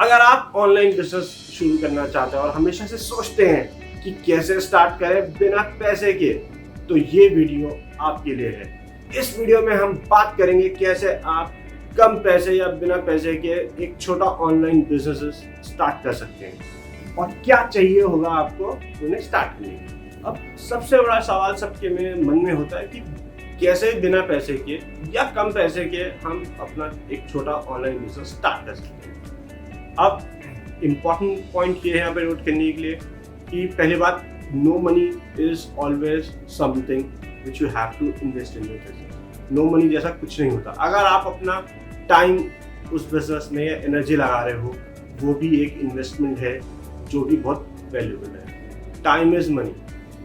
अगर आप online business शुरू करना चाहते हैं और हमेशा से सोचते हैं कि कैसे स्टार्ट करें बिना पैसे के, तो ये वीडियो आपके लिए है। इस वीडियो में हम बात करेंगे कैसे आप कम पैसे या बिना पैसे के एक छोटा ऑनलाइन बिजनेस स्टार्ट कर सकते हैं और क्या चाहिए होगा आपको उन्हें स्टार्ट करने के। अब सबसे बड़ा सवाल सबके मन में होता है कि कैसे बिना पैसे के या कम पैसे के हम अपना एक छोटा ऑनलाइन बिजनेस स्टार्ट कर सकते हैं। अब इम्पॉर्टेंट पॉइंट ये है यहाँ पे नोट करने के लिए कि पहली बात, no money is always something which you have to invest in your business. No money जैसा कुछ नहीं होता। अगर आप अपना टाइम उस बिजनेस में या एनर्जी लगा रहे हो, वो भी एक इन्वेस्टमेंट है जो भी बहुत वैल्यूबल है। Time is money.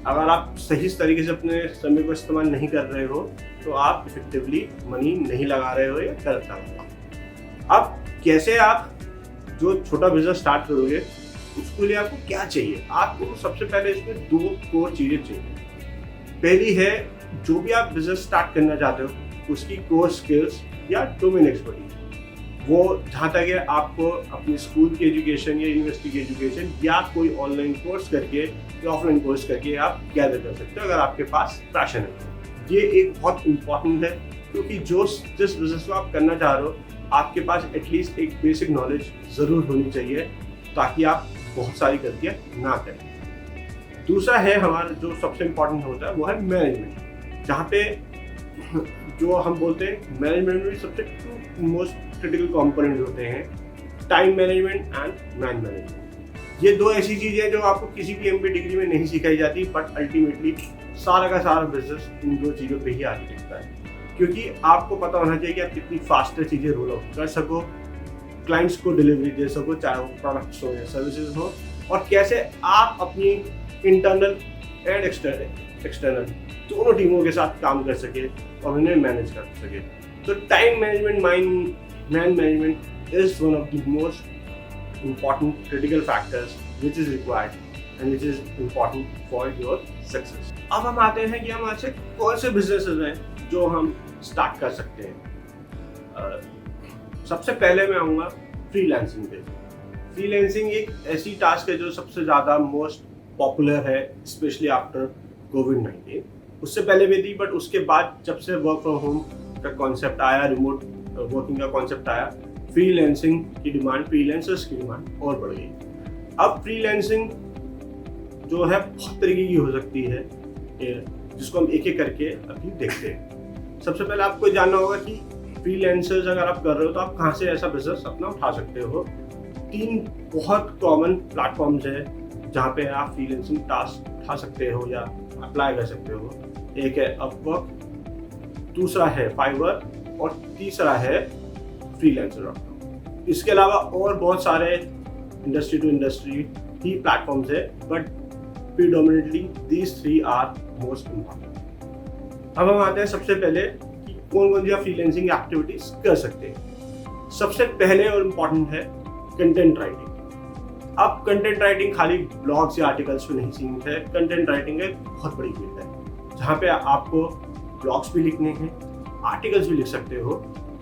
अगर आप सही तरीके से अपने समय को इस्तेमाल नहीं कर रहे हो तो आप इफेक्टिवली मनी नहीं लगा रहे हो या गलत लगा रहे हो। अब कैसे आप जो छोटा बिजनेस स्टार्ट करोगे उसके लिए आपको क्या चाहिए? आपको सबसे पहले इसमें दो कोर चीजें चाहिए। पहली है, जो भी आप बिजनेस स्टार्ट करना चाहते हो उसकी कोर स्किल्स या डोमेन एक्सपर्टीज। वो जहाँ तक है आपको अपनी स्कूल की एजुकेशन या यूनिवर्सिटी की एजुकेशन या कोई ऑनलाइन कोर्स करके या ऑफलाइन कोर्स करके आप गैदर कर सकते हो अगर आपके पास पैशन है। ये एक बहुत इंपॉर्टेंट है क्योंकि जिस बिजनेस को आप करना चाह रहे हो आपके पास एटलीस्ट एक बेसिक नॉलेज जरूर होनी चाहिए ताकि आप बहुत सारी गलतियां ना करें। दूसरा है हमारा जो सबसे इम्पोर्टेंट होता है वो है मैनेजमेंट, जहाँ पे जो हम बोलते हैं मैनेजमेंट में सबसे टू मोस्ट क्रिटिकल कंपोनेंट होते हैं, time management and man management. ये दो ऐसी चीजें हैं जो आपको किसी भी MBA डिग्री में नहीं सिखाई जाती, बट अल्टीमेटली सारा का सारा बिजनेस इन दो चीज़ों पे ही आगे टिकता है। क्योंकि आपको पता होना चाहिए कि आप कितनी फास्ट चीज़ें रोल आउट कर सको, क्लाइंट्स को डिलीवरी दे सको, चाहे वो प्रोडक्ट्स हो या सर्विसेज हो, और कैसे आप अपनी इंटरनल एंड एक्सटर्नल दोनों टीमों के साथ काम कर सके और उन्हें मैनेज कर सके। तो time management, man management is one of the most important critical factors which is required and which is important for your success. अब हम आते हैं कि हम ऐसे कौन से बिजनेसेस हैं जो हम स्टार्ट कर सकते हैं। सबसे पहले मैं आऊँगा फ्रीलांसिंग पे। फ्रीलांसिंग एक ऐसी टास्क है जो सबसे ज़्यादा मोस्ट पॉपुलर है, स्पेशली आफ्टर कोविड-19। उससे पहले भी थी, बट उसके बाद जब से वर्क फ्रॉम होम का कॉन्सेप्ट आया, रिमोट वर्किंग का कॉन्सेप्ट आया, फ्रीलांसिंग की डिमांड, फ्रीलांसर्स की डिमांड और बढ़ गई। अब फ्रीलांसिंग जो है बहुत तरीके की हो सकती है, जिसको हम एक एक करके अभी देखते हैं। सबसे पहले आपको जानना होगा कि फ्रीलांसर्स अगर आप कर रहे हो तो आप कहाँ से ऐसा बिजनेस अपना उठा सकते हो। 3 बहुत कॉमन प्लेटफॉर्म्स है जहाँ पे आप फ्रीलांसिंग टास्क उठा सकते हो या अप्लाई कर सकते हो। एक है अपवर्क, दूसरा है फाइवर और तीसरा है फ्रीलांसर.com। इसके अलावा और बहुत सारे इंडस्ट्री टू इंडस्ट्री ही प्लेटफॉर्म्स है, but predominantly these 3 are most important. अब हम आते हैं सबसे पहले कि कौन कौन सी आप फ्रीलांसिंग एक्टिविटीज कर सकते हैं। सबसे पहले और इम्पॉर्टेंट है कंटेंट राइटिंग। अब कंटेंट राइटिंग खाली ब्लॉग्स या आर्टिकल्स में नहीं सीमित है। कंटेंट राइटिंग एक बहुत बड़ी फील्ड है जहाँ पे आपको ब्लॉग्स भी लिखने हैं, आर्टिकल्स भी लिख सकते हो,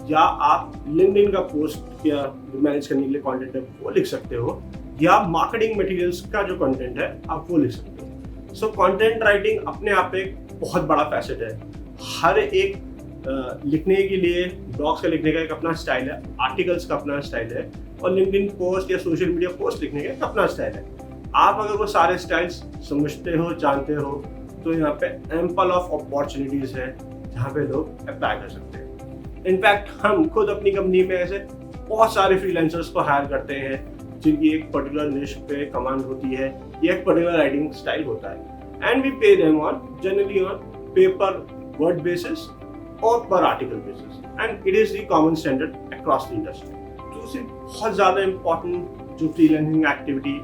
या आप लिंक्डइन का पोस्ट या मैनेज करने के लिए कंटेंट है वो लिख सकते हो, या मार्केटिंग मटेरियल्स का जो कंटेंट है आप वो लिख सकते हो। सो कंटेंट राइटिंग अपने आप एक बहुत बड़ा फैसेट है। हर एक लिखने के लिए, ब्लॉग्स का लिखने का एक अपना स्टाइल है, आर्टिकल्स का अपना स्टाइल है, और लिंक्डइन पोस्ट या सोशल मीडिया पोस्ट लिखने का एक अपना स्टाइल है। आप अगर वो सारे स्टाइल्स समझते हो, जानते हो, तो यहाँ पे एम्पल ऑफ अपॉर्चुनिटीज है जहाँ पे लोग अप्लाई कर सकते हैं। इनफैक्ट हम खुद अपनी कंपनी में ऐसे बहुत सारे फ्रीलांसर्स को हायर करते हैं जिनकी एक पर्टिकुलर निश पे कमांड होती है या एक पर्टिकुलर राइटिंग स्टाइल होता है, and we pay them on generally on paper word basis और पर article basis, and it is the common standard across the industry. दूसरी बहुत ज़्यादा इम्पॉर्टेंट जो freelancing activity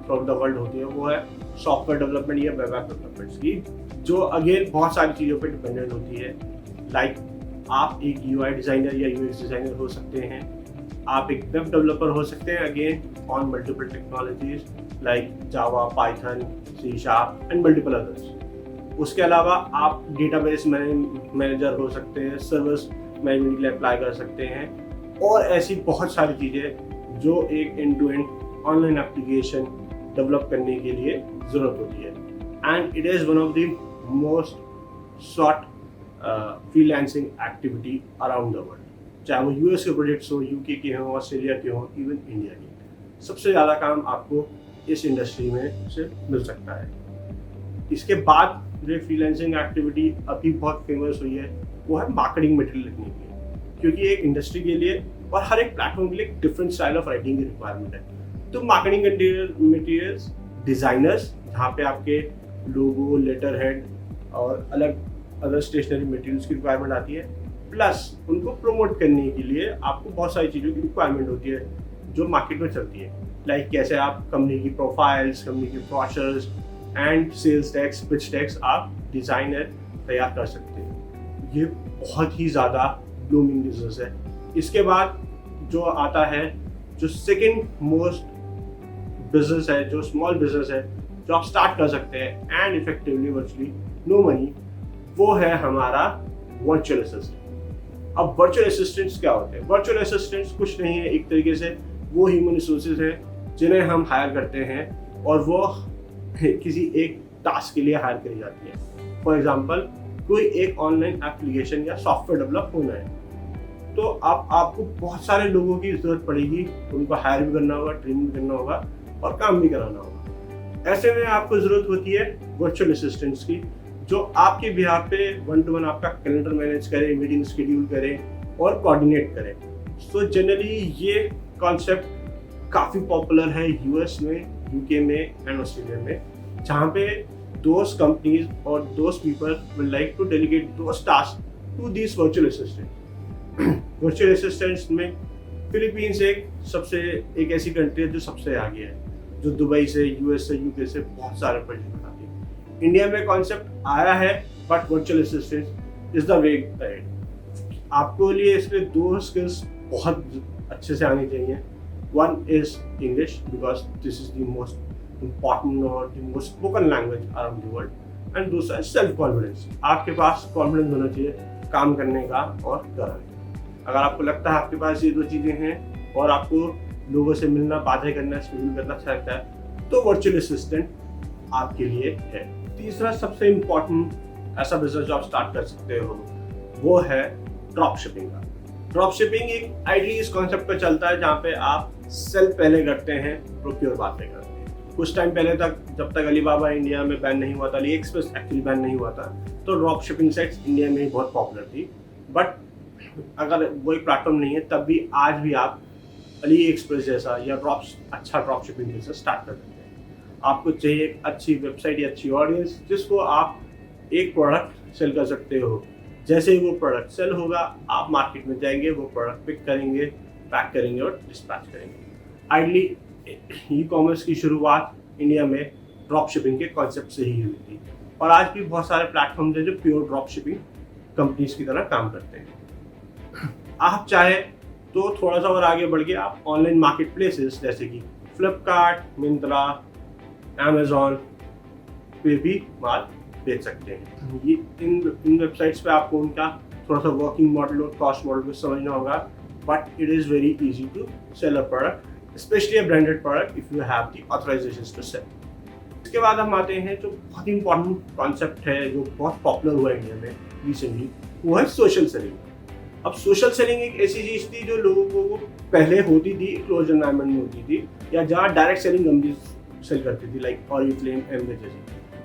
through the world होती है वो है सॉफ्टवेयर डेवलपमेंट या वेब ऐप डेवलपमेंट की, जो अगेन बहुत सारी चीज़ों पे डिपेंडेंट होती है। लाइक आप एक UI डिज़ाइनर या UX डिज़ाइनर हो सकते हैं, आप एक वेब डेवलपर हो सकते हैं, again on multiple technologies like Java, Python, C# and multiple others. उसके अलावा आप डेटाबेस मैनेजर हो सकते हैं, सर्विस मैनेजमेंट के लिए अप्लाई कर सकते हैं, और ऐसी बहुत सारी चीज़ें जो एक end to end online application develop करने के लिए ज़रूरत होती है। And it is one of the most short freelancing activity around the world, चाहे वो यूएस के प्रोजेक्ट्स हो, यूके के हों, ऑस्ट्रेलिया के हों, इवन इंडिया के। सबसे ज़्यादा काम आपको इस इंडस्ट्री में से मिल सकता है। इसके बाद जो फ्रीलांसिंग एक्टिविटी अभी बहुत फेमस हुई है वो है मार्केटिंग मटेरियल लिखने की, क्योंकि एक इंडस्ट्री के लिए और हर एक प्लेटफॉर्म के लिए एक डिफरेंट स्टाइल ऑफ राइटिंग की रिक्वायरमेंट है। तो मार्केटिंग मटेरियल्स डिज़ाइनर्स, जहाँ पे आपके लोगो, लेटर हेड और अदर स्टेशनरी मटेरियल्स की रिक्वायरमेंट आती है, प्लस उनको प्रमोट करने के लिए आपको बहुत सारी चीज़ों की रिक्वायरमेंट होती है जो मार्केट में चलती है। लाइक कैसे आप कंपनी की प्रोफाइल्स, कंपनी की brochures and sales texts, pitch texts आप डिज़ाइनर तैयार कर सकते हैं। ये बहुत ही ज़्यादा ब्लूमिंग बिजनेस है। इसके बाद जो आता है, जो सेकंड मोस्ट बिजनेस है, जो स्मॉल बिजनेस है, जो आप स्टार्ट कर सकते हैं and effectively virtually no money, वो है हमारा वर्चुअल असिस्टेंट। अब वर्चुअल असिस्टेंट्स क्या होते हैं? वर्चुअल असिस्टेंट्स कुछ नहीं है, एक तरीके से वो ह्यूमन रिसोर्सेज हैं जिन्हें हम हायर करते हैं और वो किसी एक टास्क के लिए हायर करी जाती है। फॉर एग्जाम्पल, कोई एक ऑनलाइन एप्लीकेशन या सॉफ्टवेयर डेवलप होना है, तो आपको बहुत सारे लोगों की जरूरत पड़ेगी, उनको हायर भी करना होगा, ट्रेन भी करना होगा और काम भी कराना होगा। ऐसे में आपको जरूरत होती है वर्चुअल असिस्टेंट्स की, जो आपके बिहाफ पे 1-to-1 आपका कैलेंडर मैनेज करे, मीटिंग शेड्यूल करे और कोऑर्डिनेट करे। सो जनरली ये कॉन्सेप्ट काफ़ी पॉपुलर है यूएस में, यूके में एंड ऑस्ट्रेलिया में, जहाँ पे दोज कंपनीज और those people will like to delegate those task to this virtual assistant. Virtual assistants में फिलीपींस एक ऐसी कंट्री है जो सबसे आगे है, जो दुबई से, यूएस से, यूके से बहुत सारे प्रोजेक्ट बनाती है। इंडिया में कॉन्सेप्ट आया है, but virtual assistant is the way ahead. आपको लिए इसके दो स्किल्स बहुत अच्छे से आनी चाहिए। One is English, because this is the most important और the most spoken language around the world. And दूसरा है सेल्फ कॉन्फिडेंस। आपके पास कॉन्फिडेंस होना चाहिए काम करने का और कराने का। अगर आपको लगता है आपके पास ये दो चीज़ें हैं और आपको लोगों से मिलना, बातें करना, स्टूडियो करना अच्छा लगता है, तो वर्चुअल असिस्टेंट आपके लिए है। तीसरा सबसे इम्पॉर्टेंट ऐसा बिजनेस जो आप स्टार्ट कर सकते हो वो है ड्रॉप शिपिंग का। ड्रॉप शिपिंग एक आइडियली इस कॉन्सेप्ट पर चलता है जहाँ पे आप सेल पहले करते हैं, प्रोक्योर बातें करते हैं। कुछ टाइम पहले तक, जब तक अलीबाबा इंडिया में बैन नहीं हुआ था, अली एक्सप्रेस एक्चुअली बैन नहीं हुआ था, तो ड्रॉप शिपिंग साइट्स इंडिया में ही बहुत पॉपुलर थी। बट अगर वो एक प्लेटफॉर्म नहीं है, तब भी आज भी आप अली एक्सप्रेस जैसा या अच्छा ड्रॉप शिपिंग बिजनेस स्टार्ट कर सकते हैं। आपको चाहिए एक अच्छी वेबसाइट या अच्छी ऑडियंस जिसको आप एक प्रोडक्ट सेल कर सकते हो। जैसे ही वो प्रोडक्ट सेल होगा, आप मार्केट में जाएंगे, वो प्रोडक्ट पिक करेंगे, पैक करेंगे और डिस्पैच करेंगे। आइडली ई कॉमर्स की शुरुआत इंडिया में ड्रॉप शिपिंग के कॉन्सेप्ट से ही हुई थी और आज भी बहुत सारे प्लेटफॉर्म्स हैं जो प्योर ड्रॉप शिपिंग कंपनीज की तरह काम करते हैं। आप चाहे तो थोड़ा सा और आगे बढ़ के आप ऑनलाइन मार्केट प्लेसेस जैसे कि फ्लिपकार्ट, मिंत्रा, अमेजॉन पे भी माल बेच सकते हैं। ये इन वेबसाइट्स पे आपको उनका थोड़ा सा वर्किंग मॉडल और कॉस्ट मॉडल को समझना होगा, but it is very easy to sell a product, specially a branded product if you have the authorisations to sell. इसके बाद हम आते हैं जो बहुत इंपॉर्टेंट कॉन्सेप्ट है, जो बहुत पॉपुलर हुआ इंडिया में रिसेंटली, वो है सोशल सेलिंग। अब सोशल सेलिंग एक ऐसी चीज़ थी जो लोगों को पहले होती थी, क्लोज एनवायरनमेंट में होती थी, या जहाँ डायरेक्ट सेलिंग कंपनीज सेल करती थी, लाइक ऑरिफ्लेम, एमवे जैसी,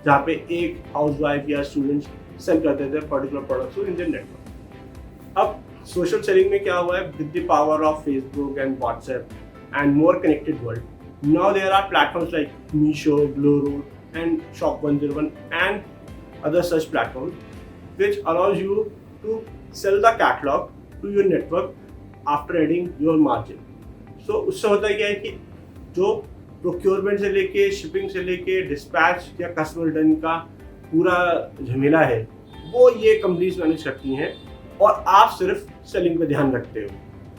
जहाँ पे एक हाउसवाइफ या स्टूडेंट्स सेल करते थे particular products in their network. अब सोशल सेलिंग में क्या हुआ है, with the power of Facebook and WhatsApp and more connected world, now there are platforms like Meesho, Glowroad and Shop 101 and other such platforms which allows you to sell the catalog to your network after adding your margin. So उससे होता है क्या है कि जो procurement से लेके, shipping से लेके, डिस्पैच या कस्टमर रिटर्न का पूरा झमेला है, वो ये कंपनीज मैनेज करती हैं और आप सिर्फ सेलिंग पे ध्यान रखते हो,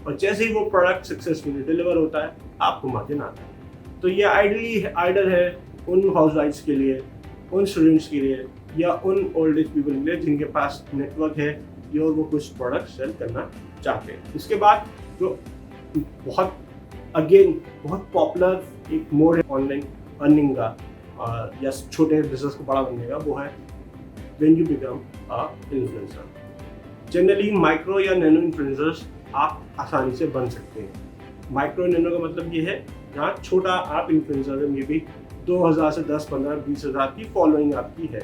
और जैसे ही वो प्रोडक्ट सक्सेसफुली डिलीवर होता है आपको मार्जिन आता है। तो ये आइडल है उन हाउसवाइफ्स के लिए, उन स्टूडेंट्स के लिए या उन ओल्ड एज पीपल के लिए जिनके पास नेटवर्क है जो वो कुछ प्रोडक्ट सेल करना चाहते हैं। इसके बाद जो बहुत अगेन बहुत पॉपुलर एक मोड है ऑनलाइन अर्निंग का या छोटे बिजनेस को बड़ा बनने का, वो है when you become a influencer. Generally micro या नैनो इन्फ्लुएंसर्स आप आसानी से बन सकते हैं। माइक्रो नैनो का मतलब ये है जहाँ छोटा आप इन्फ्लुएंसर है, मे बी 2000 से 10, 15, 20 हज़ार की फॉलोइंग आपकी है।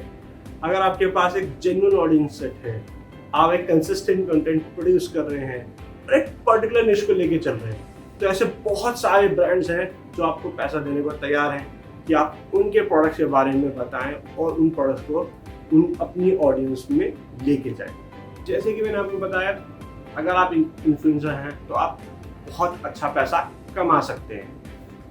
अगर आपके पास एक जेन्युइन ऑडियंस सेट है, आप एक कंसिस्टेंट कंटेंट प्रोड्यूस कर रहे हैं और एक पर्टिकुलर निश को लेके चल रहे हैं, तो ऐसे बहुत सारे ब्रांड्स हैं जो आपको पैसा देने को तैयार हैं कि आप उनके प्रोडक्ट्स के बारे में बताएं और उन प्रोडक्ट्स को उन अपनी ऑडियंस में लेके जाएं। जैसे कि मैंने आपको बताया, अगर आप इन्फ्लुएंसर हैं तो आप बहुत अच्छा पैसा कमा सकते हैं।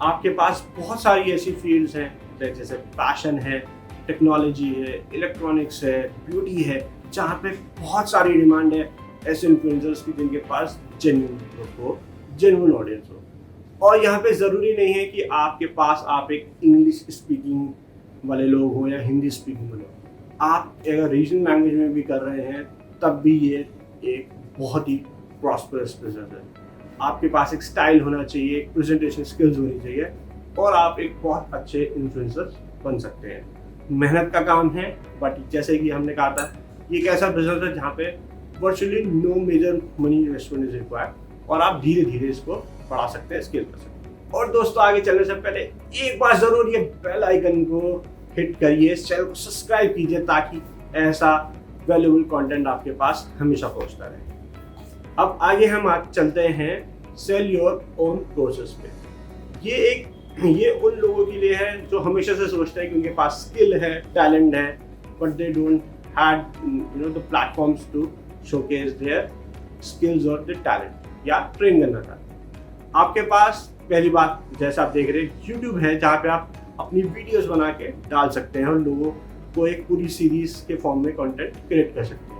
आपके पास बहुत सारी ऐसी फील्ड्स हैं जैसे फैशन है, टेक्नोलॉजी है, इलेक्ट्रॉनिक्स है, ब्यूटी है, जहाँ पे बहुत सारी डिमांड है ऐसे इन्फ्लुएंसर्स की जिनके पास जेन्युइन ऑडियंस हो। और यहाँ पे ज़रूरी नहीं है कि आपके पास आप एक इंग्लिश स्पीकिंग वाले लोग हो या हिंदी स्पीकिंग वाले हो। आप अगर रीजनल लैंग्वेज में भी कर रहे हैं तब भी ये एक बहुत ही प्रॉस्परस बिजनेस है। आपके पास एक स्टाइल होना चाहिए, एक प्रेजेंटेशन स्किल्स होनी चाहिए और आप एक बहुत अच्छे इन्फ्लुएंसर बन सकते हैं। मेहनत का काम है, बट जैसे कि हमने कहा था, ये एक ऐसा बिजनेस है जहाँ पे virtually no major money investment is required और आप धीरे धीरे इसको बढ़ा सकते हैं, स्केल कर सकते हैं। और दोस्तों, आगे चलने से पहले एक बार जरूर ये बेल आइकन को हिट करिए, इस चैनल को सब्सक्राइब कीजिए ताकि ऐसा वैल्यूएबल कंटेंट आपके पास हमेशा पहुंचता रहे। अब आगे हम चलते हैं सेल योर ओन कोर्सेज पे। ये उन लोगों के लिए है जो हमेशा से सोचते हैं कि उनके पास स्किल है, टैलेंट है, but they don't have the platforms to showcase their skills और द टैलेंट या ट्रेन करना था। आपके पास पहली बात, जैसा आप देख रहे हैं, यूट्यूब है जहाँ पे आप अपनी वीडियोस बना के डाल सकते हैं और लोगों को एक पूरी सीरीज के फॉर्म में कंटेंट क्रिएट कर सकते हैं।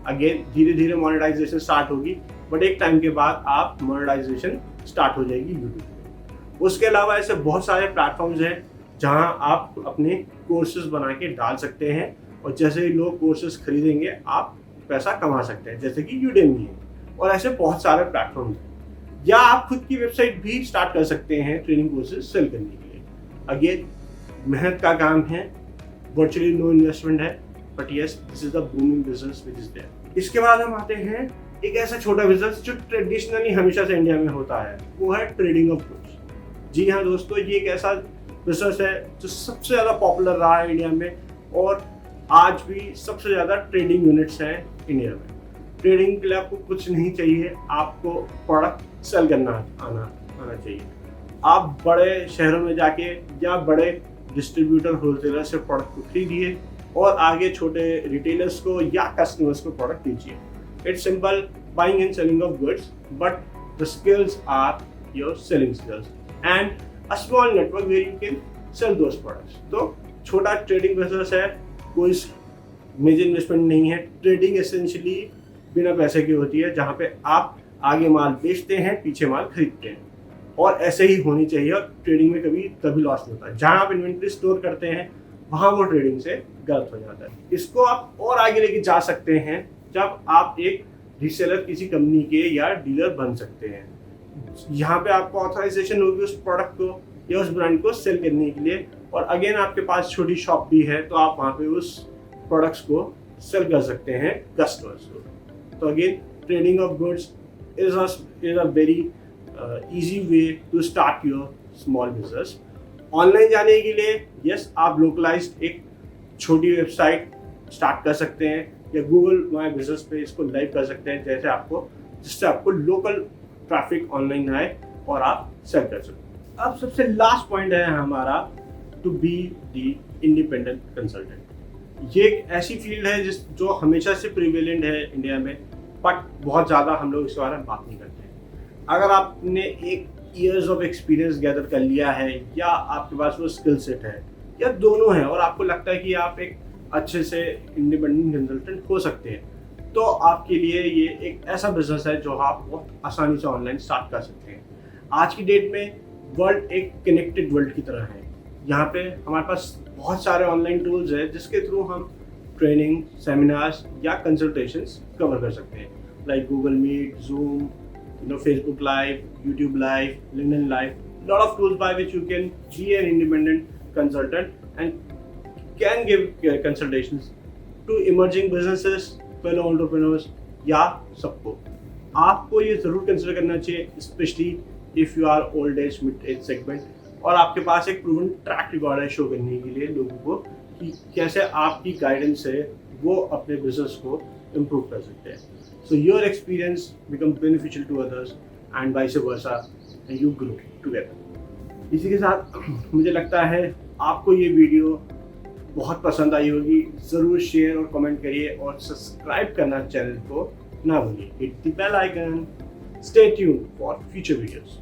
अगेन धीरे धीरे मोनेटाइजेशन स्टार्ट होगी, बट एक टाइम के बाद आप मोनेटाइजेशन स्टार्ट हो जाएगी यूट्यूब पे। उसके अलावा ऐसे बहुत सारे प्लेटफॉर्म्स हैं जहां आप अपने कोर्सेज बना के डाल सकते हैं और जैसे ही लोग कोर्सेज खरीदेंगे आप पैसा कमा सकते हैं, जैसे कि यूडेमी है और ऐसे बहुत सारे प्लेटफॉर्म्स हैं। या आप खुद की वेबसाइट भी स्टार्ट कर सकते हैं ट्रेनिंग कोर्सेज सेल करने के लिए। अगेन मेहनत का काम है, वर्चुअली नो इन्वेस्टमेंट है, but yes, this is the booming business which is there. इसके बाद हम आते हैं एक ऐसा छोटा बिजनेस जो ट्रेडिशनली हमेशा से इंडिया में होता है, वो है ट्रेडिंग ऑफ गुड्स। जी हाँ दोस्तों, ये एक ऐसा बिजनेस है जो सबसे ज़्यादा पॉपुलर रहा है इंडिया में और आज भी सबसे ज़्यादा ट्रेडिंग यूनिट्स हैं इंडिया में। ट्रेडिंग के लिए आपको कुछ नहीं चाहिए, आपको प्रोडक्ट सेल करना आना चाहिए। आप बड़े शहरों में जाके या बड़े डिस्ट्रीब्यूटर होलसेलर से प्रोडक्ट को खरीदिए और आगे छोटे रिटेलर्स को या कस्टमर्स को प्रोडक्ट दीजिए। It's simple, buying and selling of goods, but the skills are your selling skills and a small network where you can sell those products. तो छोटा ट्रेडिंग बिजनेस है, कोई मेजर इन्वेस्टमेंट नहीं है। ट्रेडिंग एसेंशियली बिना पैसे की होती है, जहाँ पे आप आगे माल बेचते हैं, पीछे माल खरीदते हैं और ऐसे ही होनी चाहिए। और ट्रेडिंग में कभी लॉस नहीं होता। जहाँ आप इन्वेंट्री स्टोर करते हैं वहाँ वो ट्रेडिंग से गलत हो जाता है। इसको आप और आगे लेके जा सकते हैं जब आप एक रीसेलर किसी कंपनी के या डीलर बन सकते हैं। यहाँ पे आपको ऑथराइजेशन होगी उस प्रोडक्ट को या उस ब्रांड को सेल करने के लिए। और अगेन आपके पास छोटी शॉप भी है तो आप वहाँ पे उस प्रोडक्ट्स को सेल कर सकते हैं कस्टमर्स को। तो again trading of goods is a very easy way to start your small business। Online जाने के लिए यस, आप लोकलाइज्ड एक छोटी वेबसाइट स्टार्ट कर सकते हैं या गूगल माय बिजनेस पे इसको लाइव कर सकते हैं, जिससे आपको लोकल ट्रैफिक ऑनलाइन आए और आप सेल कर सकते हैं। अब सबसे लास्ट पॉइंट है हमारा, to be the independent consultant. ये एक ऐसी फील्ड है जो हमेशा से प्रिवेलेंट है इंडिया में, बट बहुत ज़्यादा हम लोग इसके बारे में बात नहीं करते हैं। अगर आपने एक ईयर्स ऑफ एक्सपीरियंस गैदर कर लिया है या आपके पास वो स्किल सेट है या दोनों है और आपको लगता है कि आप एक अच्छे से इंडिपेंडेंट कंसल्टेंट हो सकते हैं, तो आपके लिए ये एक ऐसा बिजनेस है जो आप बहुत आसानी से ऑनलाइन स्टार्ट कर सकते हैं। आज की डेट में वर्ल्ड एक कनेक्टेड वर्ल्ड की तरह है। यहाँ पे हमारे पास बहुत सारे ऑनलाइन टूल्स हैं जिसके थ्रू हम ट्रेनिंग, सेमिनार्स या कंसल्टेशंस कवर कर सकते हैं, like Google Meet, Zoom, Facebook Live, YouTube Live, LinkedIn Live, lot of tools by which you can be an independent consultant and can give consultations to emerging businesses, fellow entrepreneurs या सबको. आपको ये ज़रूर consider करना चाहिए, specially if you are old age mid age segment, और आपके पास एक प्रूवन ट्रैक रिकॉर्ड है शो करने के लिए लोगों को कि कैसे आपकी गाइडेंस से वो अपने बिजनेस को इम्प्रूव कर सकते हैं. So your experience become beneficial to others and vice versa, and you grow together. इसी के साथ मुझे लगता है आपको ये वीडियो बहुत पसंद आई होगी. ज़रूर शेयर और कमेंट करिए और सब्सक्राइब करना चैनल को ना भूलिए. Hit the bell icon. Stay tuned for future videos.